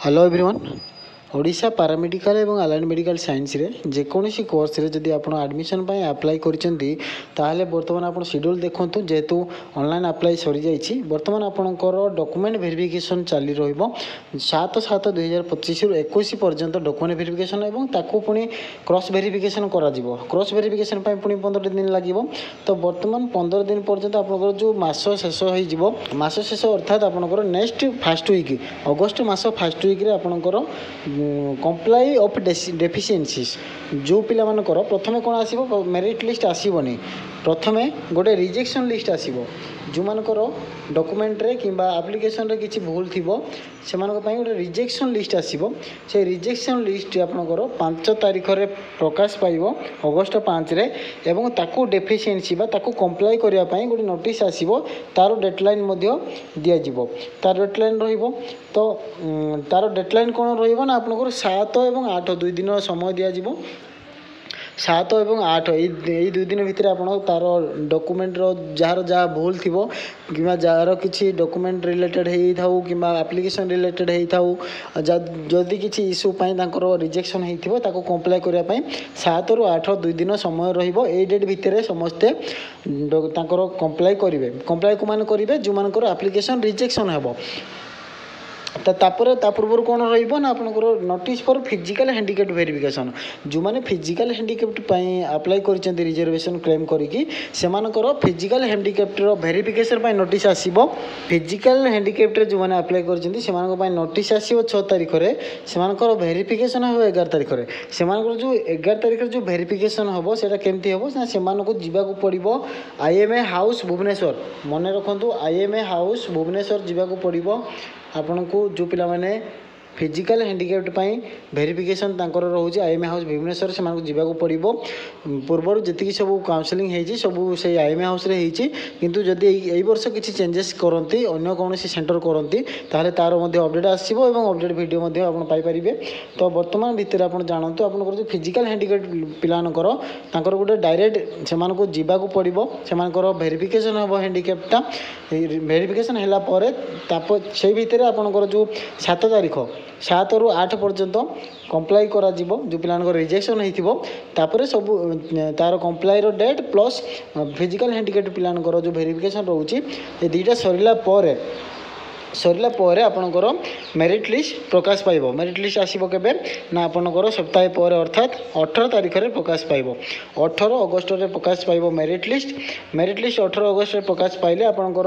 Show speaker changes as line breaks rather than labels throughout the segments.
Hello everyone Odisha paramedical एवं allied medical science रे जेकोसी course रे जदि आप एडमिशन अप्लाई करिसेंती ताहले वर्तमान आप शेड्यूल देखंतु जेहेतु ऑनलाइन अप्लाई सरी जाइछि वर्तमान आपनकर डॉक्यूमेंट वेरिफिकेशन चली रहिबो 7/7/2025 रु 21 पर्यंत डॉक्यूमेंट वेरिफिकेशन एवं ताकू पुनी क्रॉस वेरिफिकेशन करा जिवो क्रॉस वेरिफिकेशन पई पुनी 15 दिन लागिवो। तो वर्तमान 15 दिन पर्यंत आपनकर जो मास शेष होई जिवो मास शेष अर्थात आपनकर नेक्स्ट फर्स्ट वीक अगस्त मास फर्स्ट वीक रे आपनकर कंप्लाई ऑफ डेफिशिएंसीज जो पिला मानकर प्रथमे कौन आसीबो मेरिट लिस्ट आसीबोनी प्रथमे गोटे रिजेक्शन लिस्ट आसीबो जो मानकर डॉक्यूमेंट रे किंबा एप्लिकेशन रे किछि भूल थिबो से मानक पई गोटे रिजेक्शन लिस्ट आसीबो से रिजेक्शन लिस्ट आपनकर 5 तारिख रे प्रकाश पाइबो अगस्त 5 रे एवं ताकू डेफिशिएंसी बा ताकू कंप्लाई करिया पई गोटे नोटिस आसीबो तार डेडलाइन मध्य दिया जिवो तार डेडलाइन रहिबो। तो तार डेडलाइन कोन रहिबो ना आपनकर 7 एवं 8 2 दिन समय दिया जिवो 7 एवं 8 यही 2 दिन भितर आप तार डॉक्यूमेंट जार जहाँ भूल थी कि जार किसी डॉक्यूमेंट रिलेटेड होता कि एप्लिकेशन रिलेटेड होता जदि किसी इश्यू रिजेक्शन होता कंप्लाई करने 7 ରୁ 8 2 दिन समय रही डेट भितर समस्ते कंप्लाई करेंगे कंप्लाई को मान करेंगे जो मान एप्लिकेशन रिजेक्शन हे पूर्व कौन रहा आपंकर notice for physical handicapped verification जो मैंने फिजिकल हैंडिकैप्ड अप्लाई कर रिजर्वेशन क्लेम करी फिजिकल हैंडिकैप्ड वेरिफिकेशन नोटिस आसीबो फिजिकल हैंडिकैप्ड जो मैंने अप्लाई कर नोटिस आसीबो 6 तारिख रे सेमानकर वेरिफिकेशन हो 11 तारिख रे सेमानकर जो 11 तारिख जो वेरिफिकेशन हम सेटा केमती हम ना सेमानकु जीवाकु पड़िबो आईएमए हाउस भुवनेश्वर मन रखंतु आईएमए हाउस भुवनेश्वर जीवाकु पड़िबो आपन को जो पिला माने फिजिकल हैंडिकैप्ड वेरिफिकेशन तांकर रोचे आईएमए हाउस भुवनेश्वर से जावाक पड़ो पूर्वर जी सब काउंसलिंग होती सब से आईएमए हाउस रे किंतु जदि यही वर्ष किसी चेंजेस करती अन्य कौन सेंटर करती तार अपडेट आसो और अपडेट भिडियो आप पाइपर। तो वर्तमान भितर आप जानतु आप जो फिजिकल हैंडिकैप्ड पिलानकर गोटे डायरेक्ट से जावाक पड़ो से वेरिफिकेशन हम हैंडिकैप्टा वेरिफिकेशन है से भितर आपंकर जो 7 तारिख 7 ରୁ 8 पर्यंत कंप्लाई करा जिवो जो पिलान रिजेक्शन होता सब तार comply date plus physical handicapped पिलान जो वेरिफिकेशन रोचे ये दुईटा सरला आपणकर मेरिट लिस्ट प्रकाश पाइबो मेरिट लिस्ट आसीबो केबे ना आपणकर सप्ताह पर अर्थात 18 तारिख रे प्रकाश पाइबो 18 अगस्त रे प्रकाश पाइबो मेरिट लिस्ट 18 अगस्त रे प्रकाश पाइले आपणकर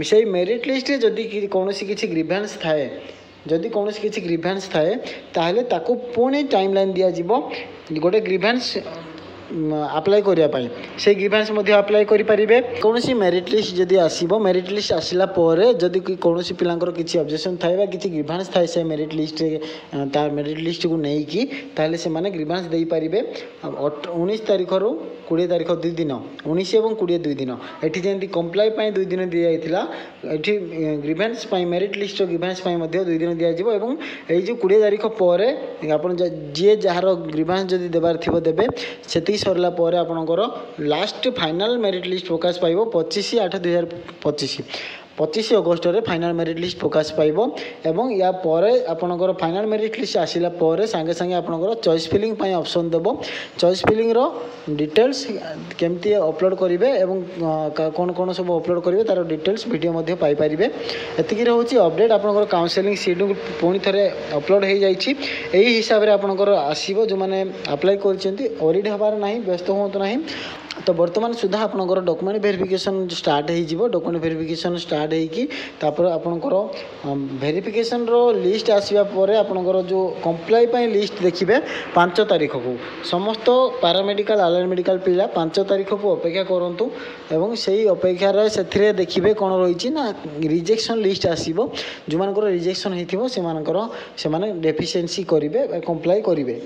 से मेरिट लिस्ट रे जदि कोनोसी किछि ग्रीवेंस थाए जदि कौन किसी ग्रीवेंस थाए ताहले ताकू पुणी टाइम लाइन दिया जिवो गोटे ग्रीवेंस अप्लाई करने से ग्रीवेंस अप्लाई करें कौन मेरिट लिस्ट जदि आसो मेरिट लिस्ट आसला जदि कौन पिलांकर किसी ऑब्जेक्शन थाए किसी ग्रीवेंस थाए से मेरिट लिस्ट मेरिट लिस्ट को लेकिन ताहले से माने ग्रीवेंस दे पारिबे 19 तारिख रू 20 तारिख 2 दिन 19 और 20 2 दिन एठी जेंति कंप्लाई 2 दिन दि जाइथिला एठी ग्रीवेंस मेरिट लिस्ट ग्रीवेंस 2 दिन दि जाइबो एवं एई जो 20 तारिख पर आपन जे जार ग्रीवेंस जदि देबार थिबो देबे सेति सरला पर आपनकर लास्ट फाइनल मेरिट लिस्ट प्रकाश पाइबो 25/8/2025 25 अगस्त रे फाइनल मेरिट लिस्ट प्रकाश पाइबो एवं या परे आपनकर फाइनल मेरिट लिस्ट आसिला परे संगे संगे आपनकर चॉइस फिलिंग पई ऑप्शन देबो चॉइस फिलिंग रो डिटेल्स केमती अपलोड करिवे एवं कोन कोन सब अपलोड करिवे तार डिटेल्स वीडियो मध्ये पाई परिबे एतिकी रहउची अपडेट आपनकर काउंसलिंग शेड्यूल पुनी थरे अपलोड हे जाईची एही हिसाब रे आपनकर आसीबो जो माने अप्लाई करचंती ओरिड हबार नाही व्यस्त होंतो नाही। तो वर्तमान सुधा आपनकर डॉक्यूमेंट वेरिफिकेशन स्टार्ट हो डॉक्यूमेंट वेरिफिकेशन स्टार्ट होकर आपनकर वेरिफिकेशन रो लिस्ट आसवा पर आपनकर जो कंप्लाई लिस्ट देखिए 5 तारिख को समस्त पैरामेडिकल अलाइड मेडिकल पिला 5 तारिख को अपेक्षा करूँ एवं से अपेक्षार से देखिए कौन रही ना रिजेक्शन लिस्ट आसो जो मान रिजेक्शन होती से डेफिशिएंसी करेंगे कंप्लाई करेंगे।